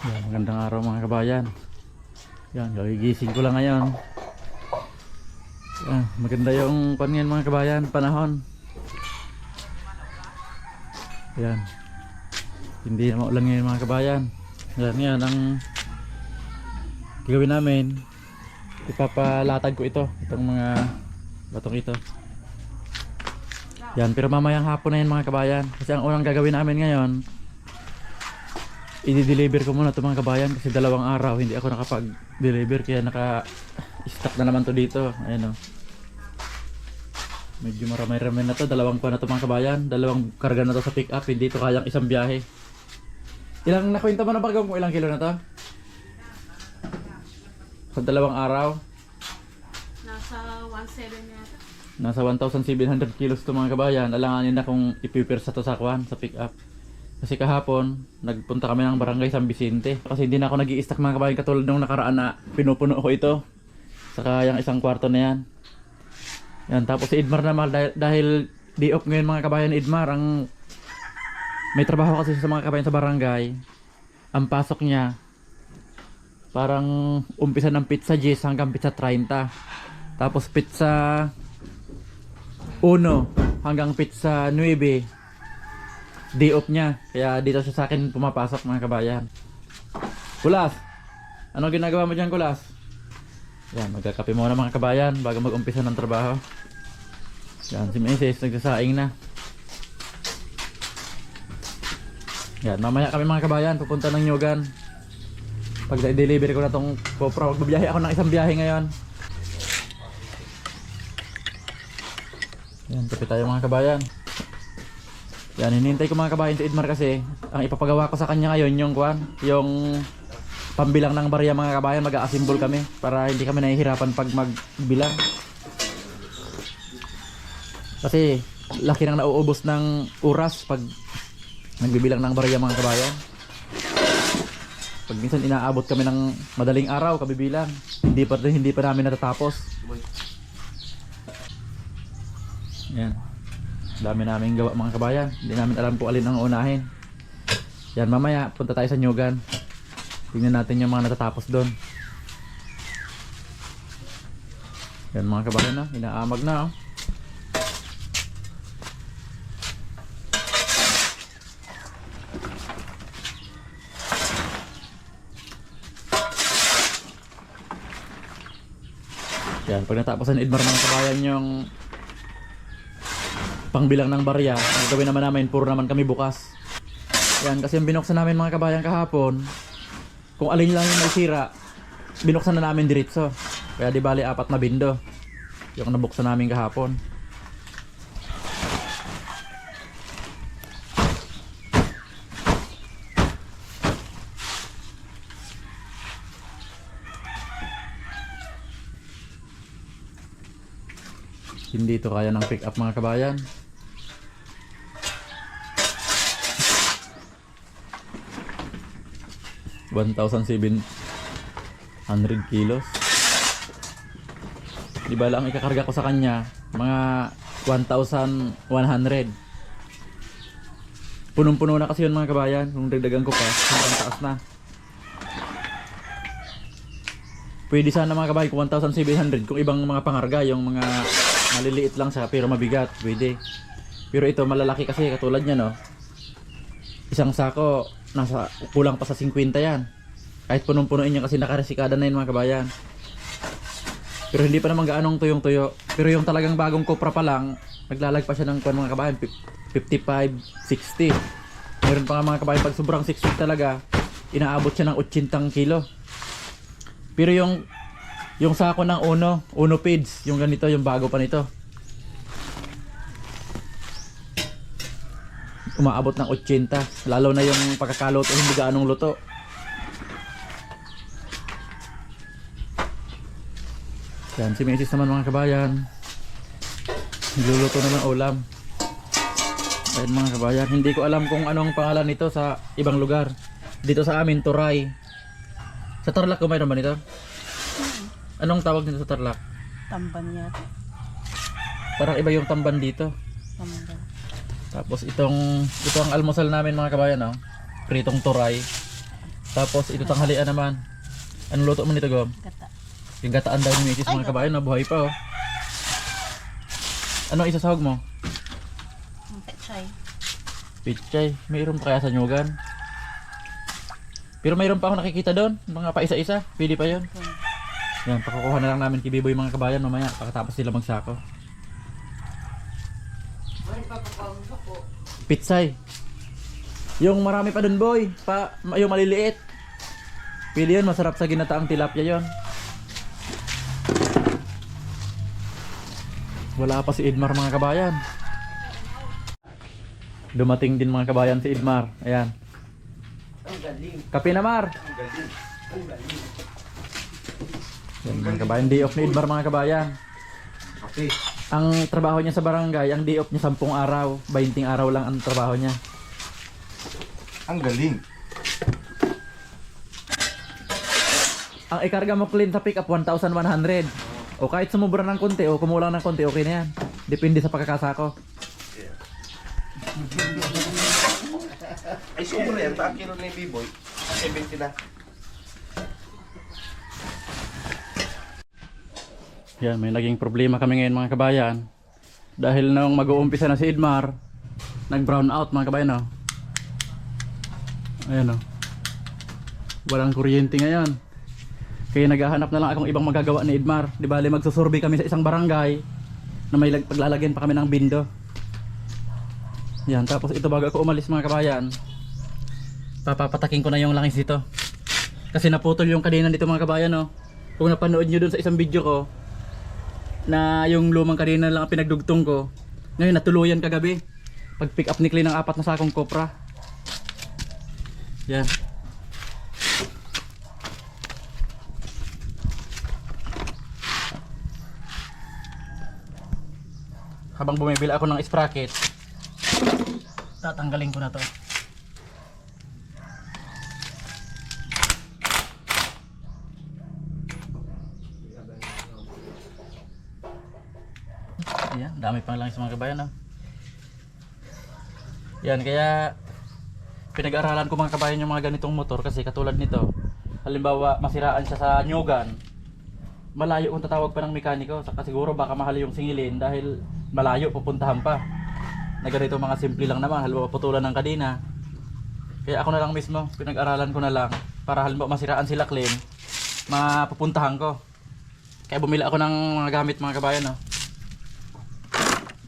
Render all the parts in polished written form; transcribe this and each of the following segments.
Yan, magandang araw mga kabayan. Yan, gigising ko lang ngayon. Yan, maganda yung ngayon mga kabayan, panahon. Yan. Hindi na maulan ngayon mga kabayan. Yan ang gagawin namin. Ipapalatag ko itong mga batong ito. Yan, pero mamayang hapon na yan mga kabayan. Kasi ang unang gagawin namin ngayon, i-deliver ko muna ito mga kabayan. Kasi 2 araw hindi ako nakapag-deliver. Kaya naka-stock na naman to dito. Ayan o. Medyo maramay-ramay na to. 2 pa na to mga kabayan. 2 karga na to sa pick up. Hindi ito kayang isang biyahe. Ilang nakwenta mo na bagong kung ilang kilo na to? Sa 2 araw? Nasa 1.7 yata. Nasa 1,700 kilos to mga kabayan. Alanganin na kung ipipir sa to sa kwan, sa pick up. Kasi kahapon, nagpunta kami ng barangay San Vicente. Kasi hindi na ako nag-i-stack mga kabayan katulad nung nakaraan na pinupuno ko ito. Saka yung 1 kwarto na yan. Yan, tapos si Idmar naman dahil day off ngayon mga kabayan ni Idmar. May trabaho kasi sa mga kabayan sa barangay. Ang pasok niya, parang umpisa ng pizza 10 hanggang pizza 30. Tapos pizza 1 hanggang pizza 9. Day off niya. Kaya dito siya sa akin pumapasok mga kabayan. Kulas! Ano ginagawa mo dyan, Kulas? Yan, magkakape muna mga kabayan bago mag-umpisa ng trabaho. Yan, si Mrs. nagsasaing na. Yan, mamaya kami mga kabayan pupunta ng Nyugan. Pag i-deliver ko na tong Copra, magbabiyahe ako ng isang biyahe ngayon. Yan, kape tayo mga kabayan. Yan, hinihintay ko mga kabayan si Idmar kasi ang ipapagawa ko sa kanya ngayon yung pambilang ng barya mga kabayan. Mag-a-assemble kami para hindi kami nahihirapan pag magbilang. Kasi laki nang nauubos ng oras pag nagbibilang ng barya mga kabayan. Pag minsan inaabot kami ng madaling araw kabibilang, hindi pa namin natatapos. Yan. Dami namin gawa mga kabayan. Hindi namin alam kung alin ang unahin. Yan, mamaya punta tayo sa Nyugan. Tingnan natin yung mga natatapos doon. Yan mga kabayan na, inaamag na oh. Yan, pag natapos ng Idmar mga kabayan yung pangbilang ng barya, ang gawin naman namin, puro naman kami bukas. Yan, kasi yung binuksan namin mga kabayan kahapon, kung alin lang yung may sira, binuksan na namin diretso. Kaya di bali 4 na bindo yung nabuksan namin kahapon. Hindi ito kaya ng pick up mga kabayan. $1,700 kilos. Di ba lang ikakarga ko sa kanya mga 1,100. Punong-puno na kasi yun mga kabayan. Kung dagdagan ko pa, hanggang taas na. Pwede sana mga kabayan kung 1,700 kung ibang mga pangarga, yung mga maliliit lang siya pero mabigat, pwede. Pero ito malalaki kasi katulad niya no. Isang sako nasa kulang pa sa 50 yan. Kahit punong-punuin niya kasi nakaresikada na yun mga kabayan. Pero hindi pa naman gaanong tuyong-tuyo. Pero yung talagang bagong Copra pa lang, naglalagpa siya ng mga kabayan 55, 60. Meron pa nga mga kabayan pag sobrang 60 talaga, inaabot siya ng 80 kilo. Pero yung sako ng Uno Feeds, yung ganito, yung bago pa nito, umaabot ng 80. Lalo na yung pagkakaluto, hindi gaanong luto. Yan, si Mrs. naman mga kabayan, nagluluto na ng ulam. Ayan mga kabayan, hindi ko alam kung anong pangalan nito sa ibang lugar. Dito sa amin, Turay. Sa Tarlac ko mayroon ba nito? Anong tawag nito sa Tarlac? Tamban yata. Parang iba yung tamban dito. Tamban. Tapos ito ang almusal namin mga kabayan, no? Pritong turay. Tapos ito tanghalian naman. Anong luto mo nito, Gom? Gata. Yung gataan daw ni Mrs. mga kabayan, no? Buhay pa, oh. Ano isasahog mo? Ang pechay. Pichay. Mayroon pa kaya sa nyugan? Pero mayroon pa ako nakikita doon. Mga pa isa-isa. Pili pa yun. Yan, pakukuha na lang namin kay Biboy mga kabayan mamaya. Pagkatapos sila magsako. Pitsay. Yung marami pa doon, boy. Yung maliliit. Pili yun, masarap sa ginataang tilapia yon. Wala pa si Idmar mga kabayan. Dumating din mga kabayan si Idmar. Ayan. Kape na, Mar. Yan mga kabayan, day off ni Idmar mga kabayan. Okay. Ang trabaho niya sa barangay, ang day off niya 10 araw, 20 araw lang ang trabaho niya. Ang galing. Ang ikarga mo clean sa pick up 1,100. O kahit sumubra ng konti o kumulang ng konti, okay na yan. Depende sa pagkakasako. Ay, sobra yan. Pa kilo na yung B-boy. 70 na. Yan, may naging problema kami ngayon mga kabayan. Dahil nung mag-uumpisa na si Idmar, nag-brown out mga kabayan, oh. Ayan, oh. Walang kuryente ngayon. Kaya naghahanap na lang akong ibang magagawa ni Idmar. Di bali magsusurvey kami sa isang barangay na may paglalagyan pa kami ng bindo. Yan, tapos ito bago ako umalis mga kabayan, papapatakin ko na yung langis dito. Kasi naputol yung kadena dito mga kabayan, oh. Kung napanood nyo dun sa isang video ko na yung lumang kadena lang ang pinagdugtong ko, ngayon natuluyan kagabi pag pick up ni Clay ng 4 na sakong kopra. Yan. Habang bumibili ako ng sprocket, tatanggalin ko na to. Ayan, dami pang lang sa mga kabayan, no? Yan, kaya pinag-aralan ko mga kabayan yung mga ganitong motor kasi katulad nito. Halimbawa, masiraan siya sa nyugan, malayo kung tatawag pa ng mekaniko. Saka siguro baka mahal yung singilin dahil malayo pupuntahan pa. Na ganito mga simple lang naman, halimbawa putulan ng kadena. Kaya ako na lang mismo, pinag-aralan ko na lang para halimbawa masiraan sila clean, mapupuntahan ko. Kaya bumili ako ng mga gamit mga kabayan, no?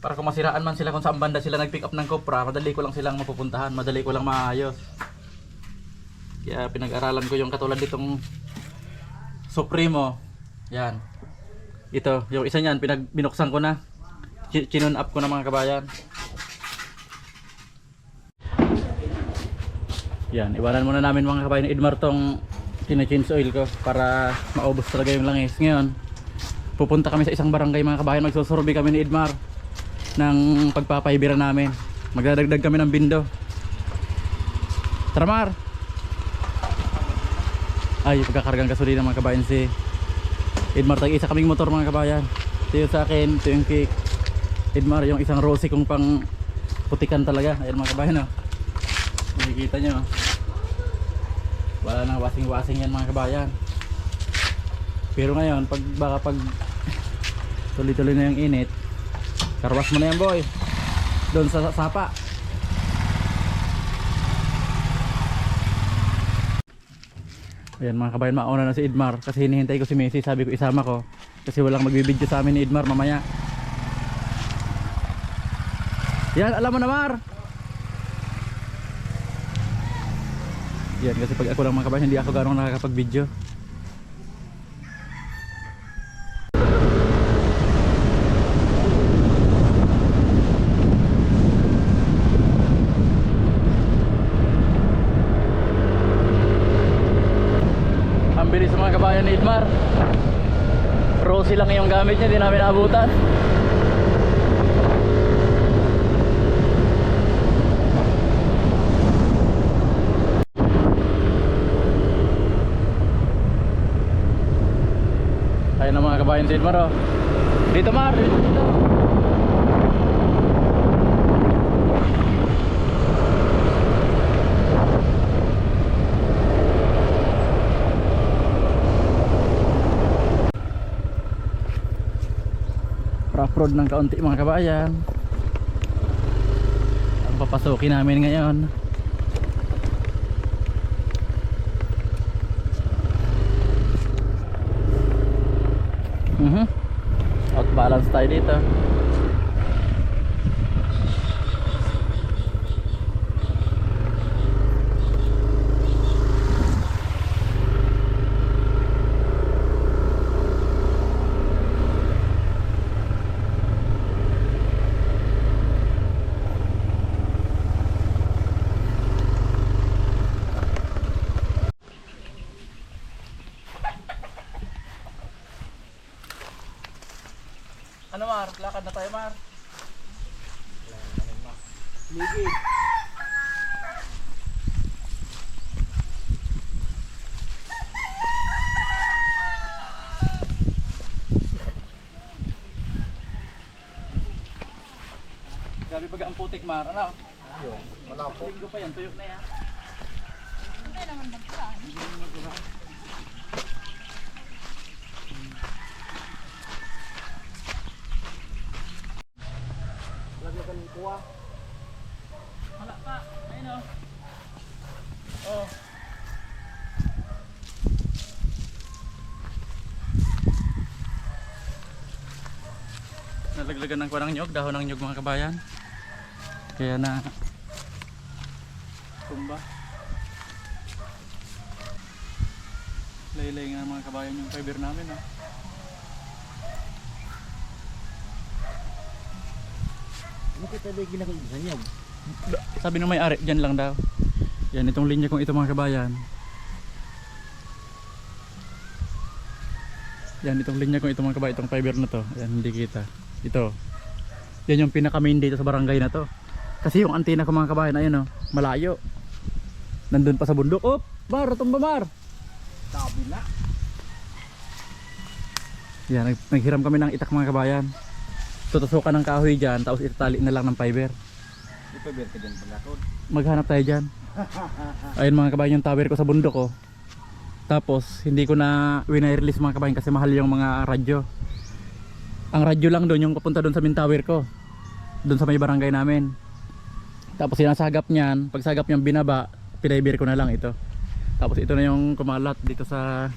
Para kung masiraan man sila kung saan banda sila nag-pick up ng kopra, madali ko lang silang mapupuntahan, madali ko lang maayos. Kaya pinag-aralan ko yung katulad ditong Supremo. Yan. Ito, yung isa niyan binuksan ko na. Chinun up ko na mga kabayan. Yan, iwanan muna namin mga kabayan ni Idmar tong tina-change oil ko para maubos talaga yung langis. Ngayon, pupunta kami sa isang barangay mga kabayan, magsusurvey kami ni Idmar ng pagpapahibira namin. Magdadagdag kami ng bindo. Tara, Mar! Ay, pagkakargang gasolina mga kabayan si Idmar. Tag-isa kaming motor mga kabayan. Ito yung sa akin, ito yung kay Idmar, yung isang rosy kong pang putikan talaga. Ayan mga kabayan, oh. Nakikita nyo, oh. Wala nang wasing-wasing yan mga kabayan. Pero ngayon, baka pag tuloy-tuloy na yung init, karwas mo na yan, boy. Doon sa sapa. Ayan mga kabayan, mauna na si Idmar kasi hinihintay ko si Messi. Sabi ko isama ko kasi walang magbibideo sa amin ni Idmar mamaya. Yan, alam mo na, Mar. Yan, kasi pag ako lang mga kabayan, hindi ako gano'ng nakakapag-video. Ang bilis sa mga kabayan ni Idmar. Rosy lang yung gamit niya, di namin naabutan. Ayun na mga kabayan si Idmar, oh. Dito, Mar, dito. off-road ng kaunti mga kabayan. Ang papasukin namin ngayon. Out balance tayo dito. Ano Mar? Lakad na tayo Mar. Ligid. Grabe pag ang putik Mar, ano? Ayun, malapot. Linggo pa yan, tuyok na yan. Hindi naman magpaan. Lagyan ng kuha. Wala pa, ayun o. Oh. Nalaglagan ng kuha ng nyog, dahon ng nyog mga kabayan. Kaya na tumba. Laylay nga mga kabayan yung fiber namin oh. Ano kita ba ginagawa sa niyo? Sabi ng may-ari, dyan lang daw. Yan, itong linya kong ito mga kabayan. Yan, itong linya kong ito mga kabayan, itong fiber na to. Yan, hindi kita. Ito. Yan yung pinaka-main dito sa barangay na to. Kasi yung antena ko mga kabayan, ayun oh, malayo. Nandun pa sa bundok. Oh, Mar, tumba Mar. Kabila. Yan, naghiram kami ng itak mga kabayan. Tutusukan ng kahoy dyan, tapos itatali na lang ng fiber. Ipaber ka dyan pala tol. Maghanap tayo dyan. Ayun mga kabayan yung tower ko sa bundok ko. Tapos hindi ko na wina-release mga kabayan kasi mahal yung mga radyo. Ang radyo lang doon yung papunta doon sa main tower ko. Doon sa may barangay namin. Tapos sinasagap niyan, pag sagap niyang binaba, pinaiber ko na lang ito. Tapos ito na yung kumalat dito sa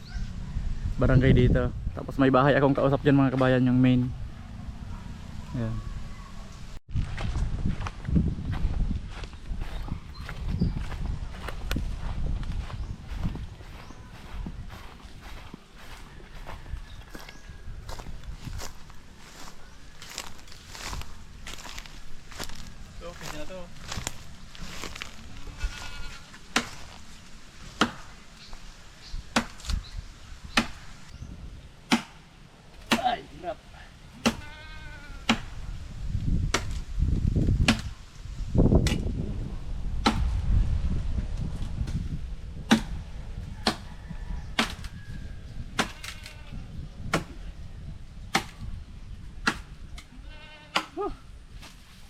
barangay dito. Tapos may bahay akong kausap dyan mga kabayan, yung main. Ayan. So, pwede na to. Ay, hirap.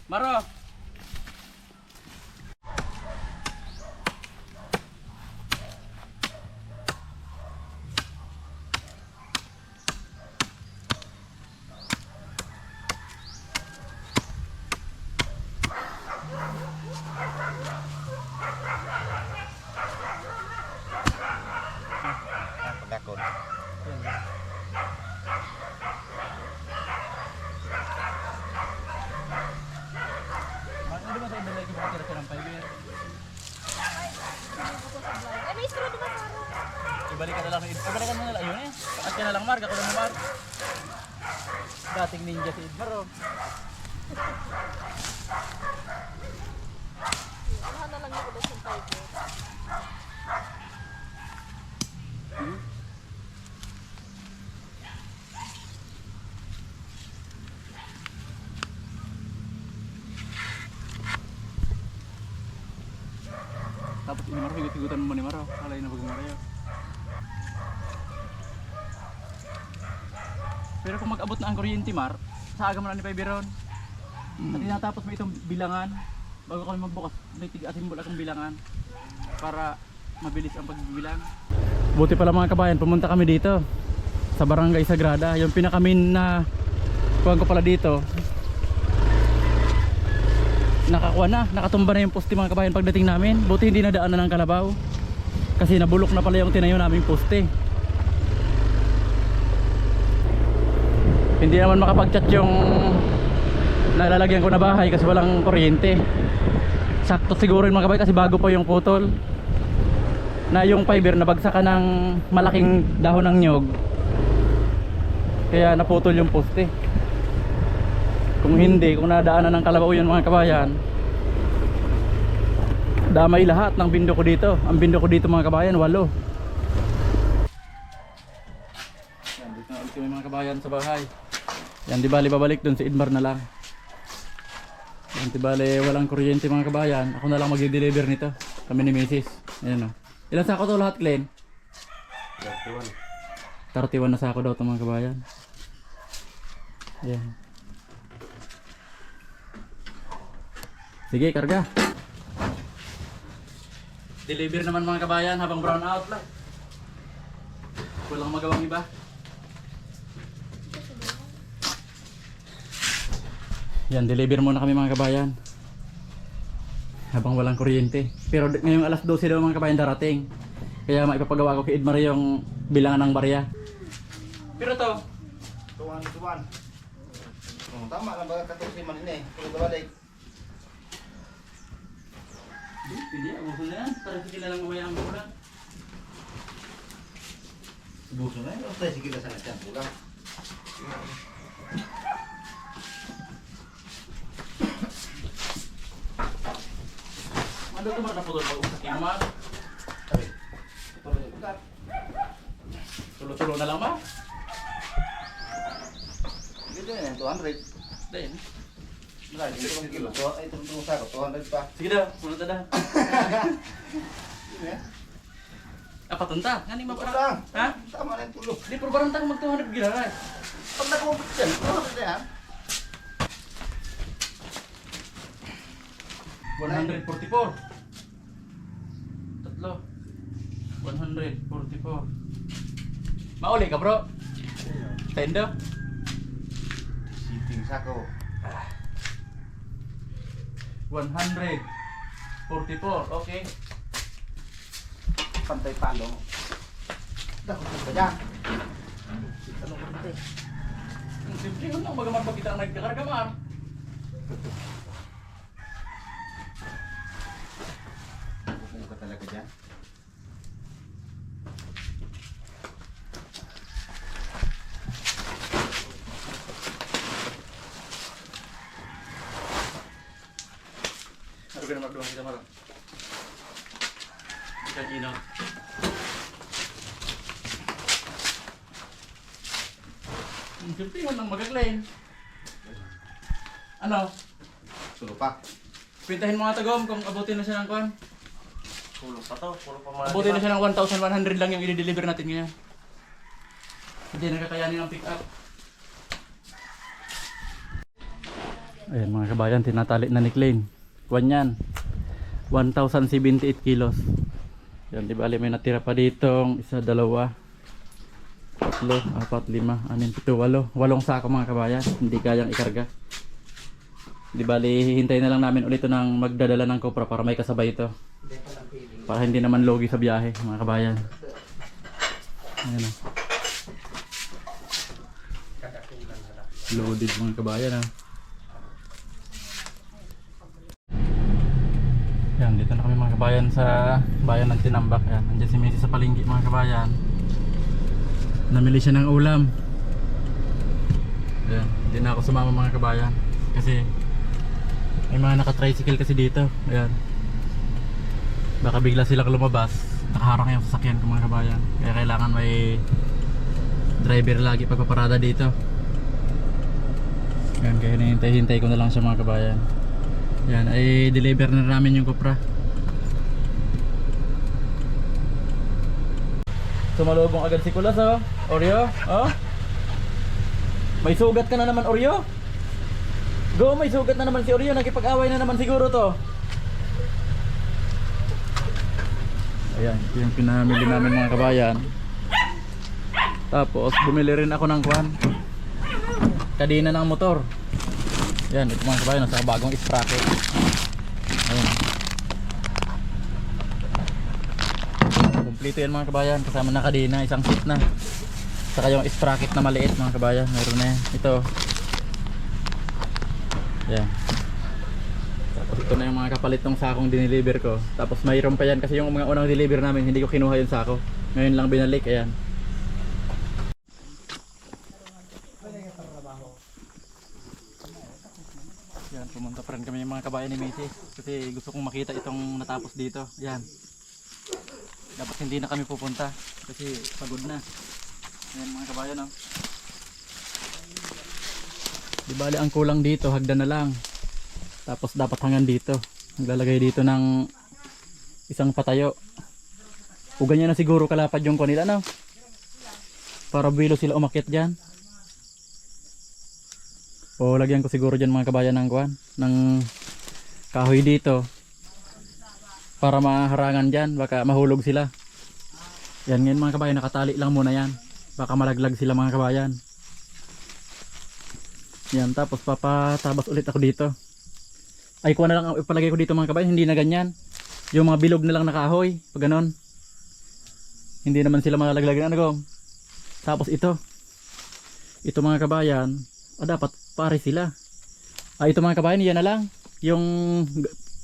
Maro. Pagkakon. Ano ba sa ibang lagi mo tira ng fiber? Ay, may straw diba sa araw? Ibalikan na lang. Ibalikan mo na lang. Ayun eh. At ka na lang Mark. Ako na mo Mark. Dating ninja si Idmar oh. Ano na lang yung production fiber? Tapos ini Maro, higut-higutan mo ni Maro. Alay na bagong Maro. Pero kung mag-abot na ang kuryente Mar, sa aga mo na ni Paiberon. At tinatapos mo itong bilangan. Bago kami magbukas, may tig-asimbol akong bilangan. Para mabilis ang pagbibilang. Buti pala mga kabayan, pumunta kami dito. Sa Barangay Sagrada. Yung pinaka-main na kuhan ko pala dito. Nakakuha na, nakatumba na yung poste mga kabayan pagdating namin. Buti hindi nadaanan ng kalabaw. Kasi nabulok na pala yung tinayo naming poste. Hindi naman makapag-chat yung nalalagyan ko na bahay kasi walang kuryente. Sakto siguro yung mga kabayan kasi bago pa yung putol. Na yung fiber nabagsakan ng malaking dahon ng nyog. Kaya naputol yung poste. Kung hindi, kung nadaanan ng kalabaw yun mga kabayan, damay lahat ng bindo ko dito. Ang bindo ko dito mga kabayan, 8. Yan, dito na ulit kami mga kabayan sa bahay. Yan, di bali babalik dun si Idmar na lang. Yan, di bali walang kuryente mga kabayan. Ako na lang mag-deliver nito. Kami ni Mrs. Ayan o. Ilan sako to lahat, Glenn? 31 na sako daw ito mga kabayan. Ayan. Sige, karga. Deliver naman mga kabayan habang brown out lang. Walang magawang iba. Yan, deliver muna kami mga kabayan. Habang walang kuryente. Pero ngayong alas 12 daw mga kabayan darating. Kaya maipapagawa ko kay Idmar yung bilangan ng barya. Pero to, Tuwan. Tama lang ba 14 man ini? Kung balik. hindi, abuso na yan. Para sige na lang mamaya ang bulan. Buso na yun. Sige kita sana dyan. Pulang. Ano ito mga naputol pag-usak yung mga? Tulo-tulo na lang ba? Dito yan, 200. Dahil. Marami, ito ang kilo. Ito ang sako, 200 pa. Sige daw, sunod na daw. Ini Patunta, ngani Lang. maparang. Ha? Tama na yung tulo. Di pero barang tang mag 200 gilaray. Pag nakumpit yan, 200 na yan. 144. Tatlo. 144. Mauli ka bro. Tendo. Sitting sako. 144. Okay. Pantay palo. Dako ba dyan? Tanong ko dito. Simple yun lang magamar pag kita nagkakarga mar. Buko ka talaga dyan. Ano ka na magduhan kita mar? Ikan ino. Simple yun lang magaklain. Ano? Tulo pa. Pintahin mo nga tagom kung abutin na siya ng kwan. Tulo pa to. Tulo pa mga. Abutin na siya ng 1,100 lang yung i-deliver natin ngayon. Hindi nakakayanin ang pick up. Ayan mga kabayan, tinatali na ni Klein. Kwan yan. 1,078 kilos. Yan, di bali may natira pa ditong 1, 2, 3, 4, 5, 6, 7, 8. 8 sako mga kabayan. Hindi kayang ikarga. Di bali, hihintayin na lang namin ulit ito ng magdadala ng kopra para may kasabay ito. Para hindi naman logi sa biyahe mga kabayan. Ayan o. Loaded mga kabayan ha. Yan, dito na kami mga kabayan sa bayan ng Tinambak. Yan, nandiyan si Missy sa palengke mga kabayan. Namili siya ng ulam. Yan, hindi na ako sumama mga kabayan. Kasi may mga naka-tricycle kasi dito. Ayan. Baka bigla silang lumabas. Nakaharang yung sasakyan ko mga kabayan. Kaya kailangan may driver lagi pagpaparada dito. Yan, kaya hinihintay-hintay ko na lang siya mga kabayan. Yan, ay deliver na namin yung kopra. Sumalubong agad si Kulas oh. Oreo, oh. May sugat ka na naman Oreo. Go, may sugat na naman si Oreo. Nakipag-away na naman siguro to. Ayan, ito yung pinamili namin mga kabayan. Tapos bumili rin ako ng kwan. kadena ng motor. Yan, ito mga kabayan, nasa bagong sprocket. Ayun. Kompleto yan mga kabayan, kasama na kadena, isang set na. Saka yung sprocket na maliit mga kabayan, mayroon na yan. Ito. Yan. Tapos ito na yung mga kapalit ng sakong dineliver ko. Tapos mayroon pa yan kasi yung mga unang deliver namin hindi ko kinuha yung sako. Ngayon lang binalik, ayan. Yan, pumunta pa rin kami yung mga kabayan ni Macy kasi gusto kong makita itong natapos dito. Yan. Dapat hindi na kami pupunta kasi pagod na. Ayan mga kabayan, oh. Di bali ang kulang dito, hagdan na lang. Tapos dapat hanggang dito. Maglalagay dito ng isang patayo. O ganyan na siguro kalapad yung kanila, no? Para bilo sila umakyat dyan. O lagyan ko siguro dyan mga kabayan ng kuwan, ng kahoy dito. Para maharangan dyan, baka mahulog sila. Yan ngayon mga kabayan, nakatali lang muna yan. Baka malaglag sila mga kabayan. Yan, tapos papatabas ulit ako dito. Ay kuha na lang ipalagay ko dito mga kabayan, hindi na ganyan. Yung mga bilog na lang na kahoy, pag ganon. Hindi naman sila malalaglag ano ko. Tapos ito mga kabayan, dapat pare sila. Ito mga kabayan, yan na lang. Yung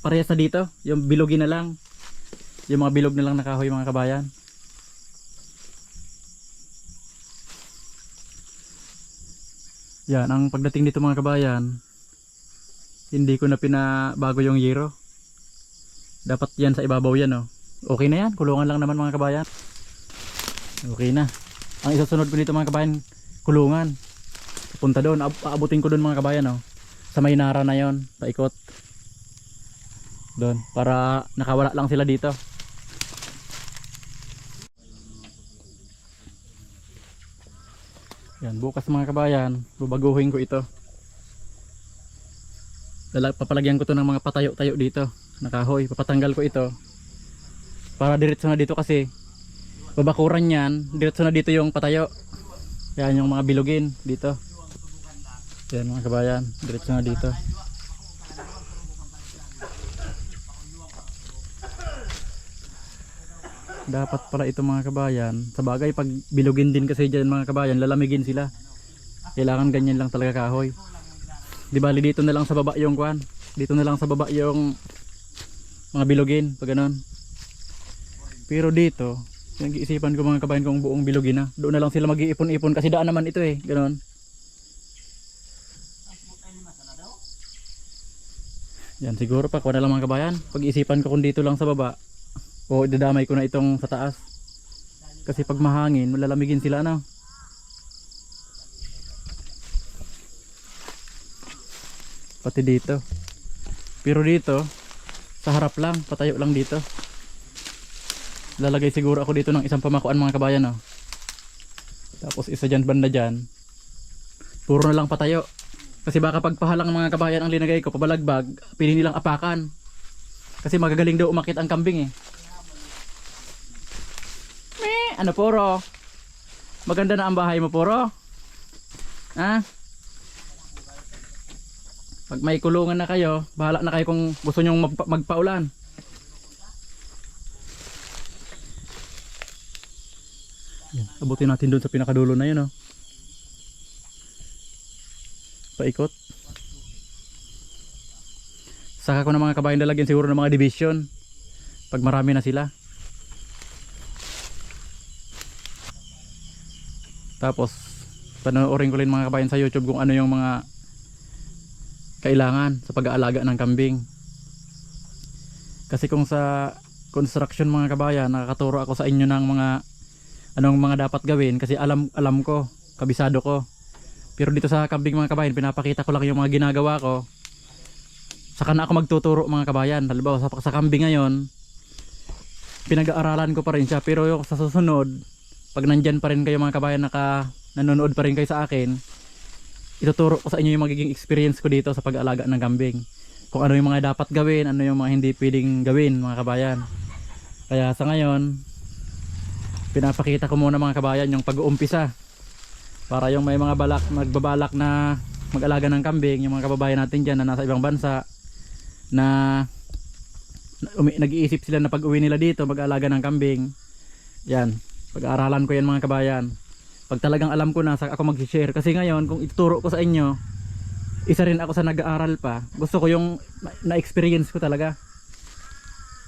parehas na dito, yung bilogin na lang. Yung mga bilog na lang na kahoy mga kabayan. Yan, ang pagdating dito mga kabayan, hindi ko na pinabago yung yero. Dapat yan sa ibabaw yan, oh. Okay na yan, kulungan lang naman mga kabayan. Okay na. Ang isusunod ko dito mga kabayan, kulungan. Punta doon, aabutin ko doon mga kabayan, oh. Sa Maynara na yon, paikot. Doon, para nakawala lang sila dito. Yan, bukas mga kabayan, bubaguhin ko ito. Papalagyan ko to ng mga patayo-tayo dito, nakahoy. Papatanggal ko ito para diretso na dito kasi babakuran yan, diretso na dito yung patayo. Yan yung mga bilugin dito. Yan mga kabayan, diretso na dito. Dapat pala ito mga kabayan, sa bagay pag bilugin din kasi dyan mga kabayan, lalamigin sila. Kailangan ganyan lang talaga kahoy. Di bali dito na lang sa baba yung kuan, dito na lang sa baba yung mga bilugin pag ganon. Pero dito yung iisipan ko mga kabayan kung buong bilugin na, doon na lang sila mag-iipon-ipon kasi daan naman ito eh, ganon. Yan siguro pa kuha na lang mga kabayan, pag-iisipan ko kung dito lang sa baba o idadamay ko na itong sa taas kasi pag mahangin malalamigin sila na. Pati dito, pero dito sa harap lang, patayo lang dito. Lalagay siguro ako dito ng isang pamakuan mga kabayan, oh. Tapos isa dyan banda dyan, puro na lang patayo kasi baka pagpahalang mga kabayan ang linagay ko pabalagbag, pili nilang apakan kasi magagaling daw umakit ang kambing eh. Ano puro? Maganda na ang bahay mo puro? Ha? Pag may kulungan na kayo, bahala na kayo kung gusto nyong magpaulan. Yan, abutin natin doon sa pinakadulo na yun, oh. Paikot. Saka ko na mga kabayan lalagyan siguro ng mga division pag marami na sila. Tapos panoorin ko rin mga kabayan sa YouTube kung ano yung mga kailangan sa pag-aalaga ng kambing. Kasi kung sa construction mga kabayan, nakakaturo ako sa inyo ng mga anong mga dapat gawin kasi alam ko, kabisado ko. Pero dito sa kambing mga kabayan, pinapakita ko lang yung mga ginagawa ko. Saka na ako magtuturo mga kabayan. Halimbawa sa kambing ngayon, pinag-aaralan ko pa rin siya, pero yung sa susunod, pag nandyan pa rin kayo mga kabayan, nanonood pa rin kayo sa akin, ituturo ko sa inyo yung magiging experience ko dito sa pag-aalaga ng kambing. Kung ano yung mga dapat gawin, ano yung mga hindi pwedeng gawin mga kabayan. Kaya sa ngayon, pinapakita ko muna mga kabayan yung pag-uumpisa. Para yung may mga magbabalak na mag-alaga ng kambing, yung mga kababayan natin dyan na nasa ibang bansa na nag-iisip sila na pag uwi nila dito mag-alaga ng kambing, yan, pag-aaralan ko yan mga kabayan. Pag talagang alam ko na, saka ako mag-share. Kasi ngayon kung ituturo ko sa inyo, isa rin ako sa nag-aaral pa, gusto ko yung na-experience ko talaga,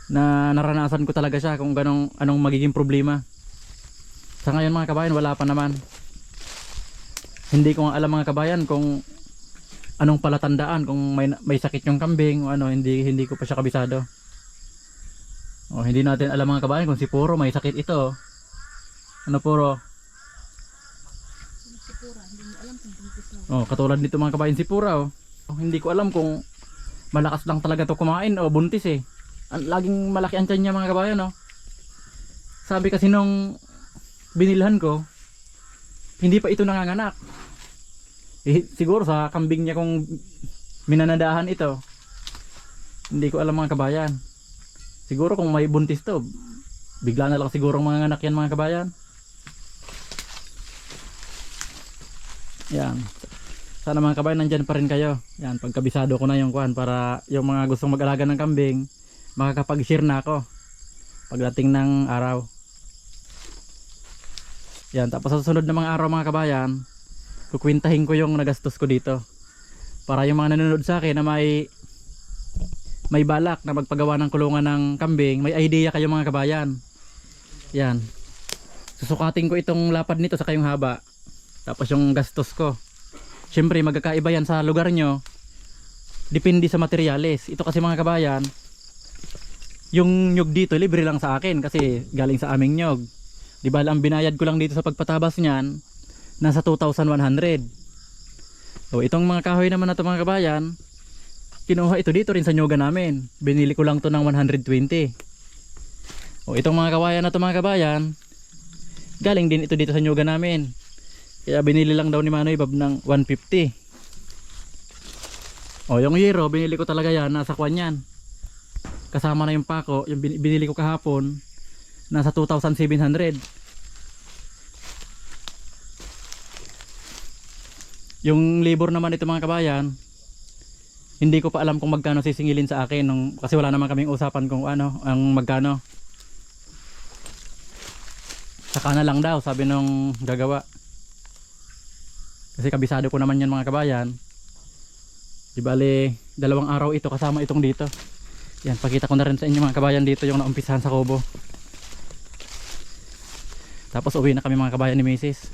na naranasan ko talaga siya kung anong magiging problema. Sa ngayon mga kabayan wala pa naman. Hindi ko alam mga kabayan kung anong palatandaan, kung may sakit yung kambing o ano, hindi ko pa siya kabisado. O hindi natin alam mga kabayan kung si Puro may sakit ito. Ano Puro? Si Pura, hindi mo alam kung buntis na. Oh, katulad nito mga kabayan si Pura. Hindi ko alam kung malakas lang talaga to kumain o buntis eh. Laging malaki ang tiyan niya mga kabayan oh. Sabi kasi nung binilhan ko, hindi pa ito nanganganak. Siguro sa kambing niya kung minanadahan ito. Hindi ko alam mga kabayan. Siguro kung may buntis to, bigla na lang siguro mga anak yan mga kabayan. Yan. Sana mga kabayan nandyan pa rin kayo. Yan, pagkabisado ko na yung kuhan para yung mga gustong mag-alaga ng kambing, makakapag-share na ako pagdating ng araw. Yan, tapos sa susunod na mga araw mga kabayan, kukwintahin ko yung nagastos ko dito. Para yung mga nanonood sa akin na may balak na magpagawa ng kulungan ng kambing, may idea kayo mga kabayan. Yan. Susukatin ko itong lapad nito sa kayong haba. Tapos yung gastos ko. Siyempre magkakaiba yan sa lugar nyo. Depende sa materyales. Ito kasi mga kabayan, yung nyug dito libre lang sa akin kasi galing sa aming nyug. Di ba ang binayad ko lang dito sa pagpatabas niyan nasa 2,100. So itong mga kahoy naman na ito mga kabayan, kinuha ito dito rin sa nyuga namin. Binili ko lang to ng 120. O itong mga kawayan na ito mga kabayan, galing din ito dito sa nyuga namin. Kaya binili lang daw ni Manoy Bab ng 150. O yung hero, binili ko talaga yan, nasa kwan yan. Kasama na yung pako, yung binili ko kahapon, nasa 2,700. Yung labor naman ito mga kabayan, hindi ko pa alam kung magkano sisingilin sa akin kasi wala naman kaming usapan kung ano ang magkano. Saka na lang daw sabi nung gagawa. Kasi kabisado ko naman yan mga kabayan. Di bale 2 araw ito kasama itong dito. Yan, pakita ko na rin sa inyo mga kabayan dito yung naumpisahan sa kubo. Tapos uwi na kami mga kabayan ni Mrs.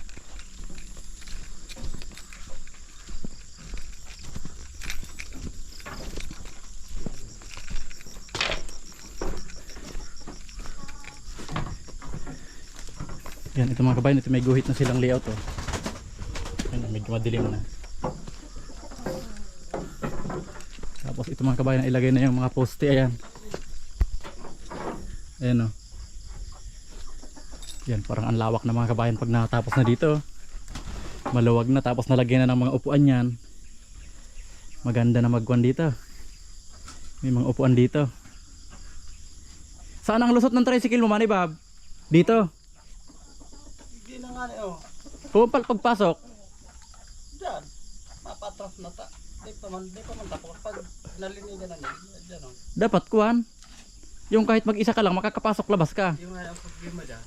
Yan, ito mga kabayan, ito may guhit na silang layout oh. Yan, medyo madilim na. Tapos ito mga kabayan, ilagay na yung mga poste, ayan. Ayan oh. Yan, parang ang lawak na mga kabayan pag natapos na dito. Maluwag na, tapos nalagyan na ng mga upuan yan. Maganda na magkuhan dito. May mga upuan dito. Saan ang lusot ng tricycle mo, Manny Bob? Dito. Hindi na nga oh. Pagpasok. Diyan. Mapatras na ta. Di pa man tapos pag nalinigan na niya. Diyan oh. Dapat kuhan. Yung kahit mag-isa ka lang, makakapasok labas ka. Yung nga ang problema dyan.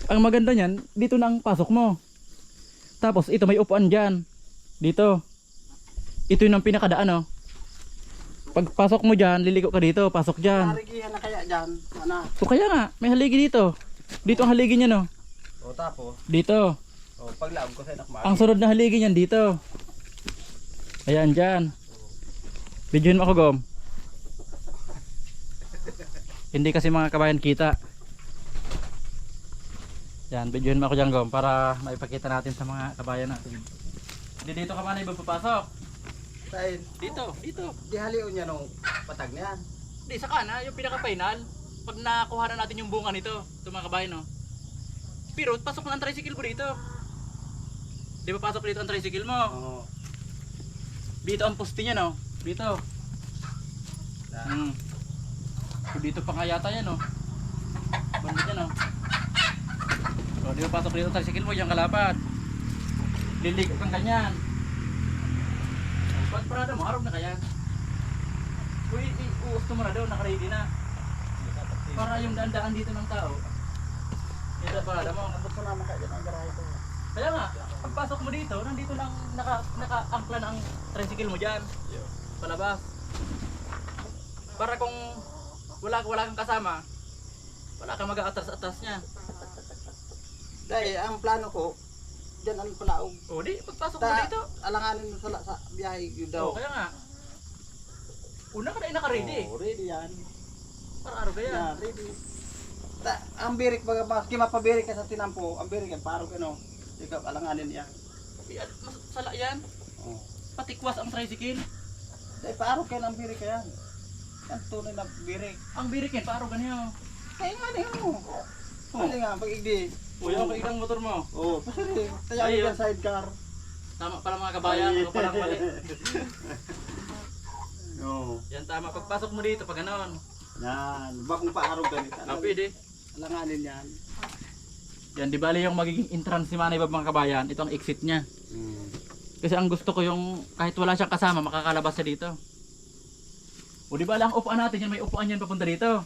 Ang maganda niyan, dito na ang pasok mo. Tapos ito may upuan dyan. Dito. Ito yung pinakadaan oh. Pagpasok mo dyan, liliko ka dito, pasok dyan. Haligihan na kaya dyan. Ano? O kaya nga, may haligi dito. Dito ang haligi niya no. O tapos. Dito. O paglaog ko sa nakma. Ang sunod na haligi niyan dito. Ayan dyan. Videoin mo ako Gom. Hindi kasi mga kabayan kita. Yan, videoin mo ako dyan Gom para maipakita natin sa mga kabayan natin. Hindi dito ka man ibapapasok. Saan? Dito. Di halion niya nung patag niya. Hindi, sa kana, yung pinaka-final. Pag nakuha na natin yung bunga nito, ito mga kabayan no. Pero pasok na ang tricycle mo dito. Di ba pasok dito ang tricycle mo? Oo. Dito ang poste niya no. Dito. So, dito pa nga yata yan no. Banda yan no. So, di ba pasok dito tricycle mo, yung kalapad. Liliko kang ganyan. Pag parada mo, harap na kaya. Uy, uusto mo na daw, nakaready na. Para yung daan dito ng tao. Ito parada mo. Abot ko naman kayo ng garahe ko. Kaya nga, pagpasok mo dito, nandito lang naka-ankla na ang tricycle mo dyan. Palabas. Para kung wala kang kasama, wala kang mag-aatras-atras niya. Dahil ang plano ko, dyan ang palaog. O di, pagpasok mo dito. Alanganin mo sa biyahe yun daw. O, kaya nga. Una ka na naka-ready. Oh, ready yan. Para araw kaya. Yan, ready. Ang birik baga mas mapabirik ka sa tinampo, ang birik yan, parang ano, ikaw alanganin yan. Sala yan. Oh. Patikwas ang tricycle. Dahil parang kayo ng birik yan. Yan tunay na birik. Ang birik yan, paaro ganyan. Kaya nga niyo mo. Ano nga, pag igdi. Uy, ako ilang motor mo. Oh, pasari. Tayo Ayun. yung sidecar. Tama pala mga kabayan, ako palang mali. Oo. Yan tama, pagpasok mo dito, pag ganon. Yan, bakong paarog ganit. Pwede. Alanganin yan. Yan, di bali yung magiging entrance ni Manay Bob mga kabayan, ito ang exit niya. Kasi ang gusto ko yung kahit wala siyang kasama, makakalabas siya dito. O di ba lang upuan natin yan, may upuan yan papunta dito.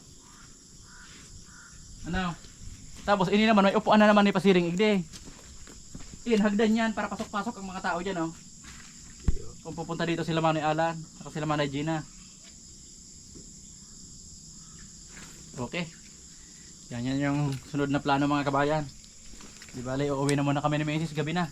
Ano? Tapos ini naman, may upuan na naman ni Pasiring Igde. Yan, hagdan yan para pasok-pasok ang mga tao dyan, oh. Kung pupunta dito sila Manay Alan, saka sila Manay Gina. Okay. Yan yung sunod na plano mga kabayan. Di bali, uuwi na muna kami ni Mrs. Gabi na.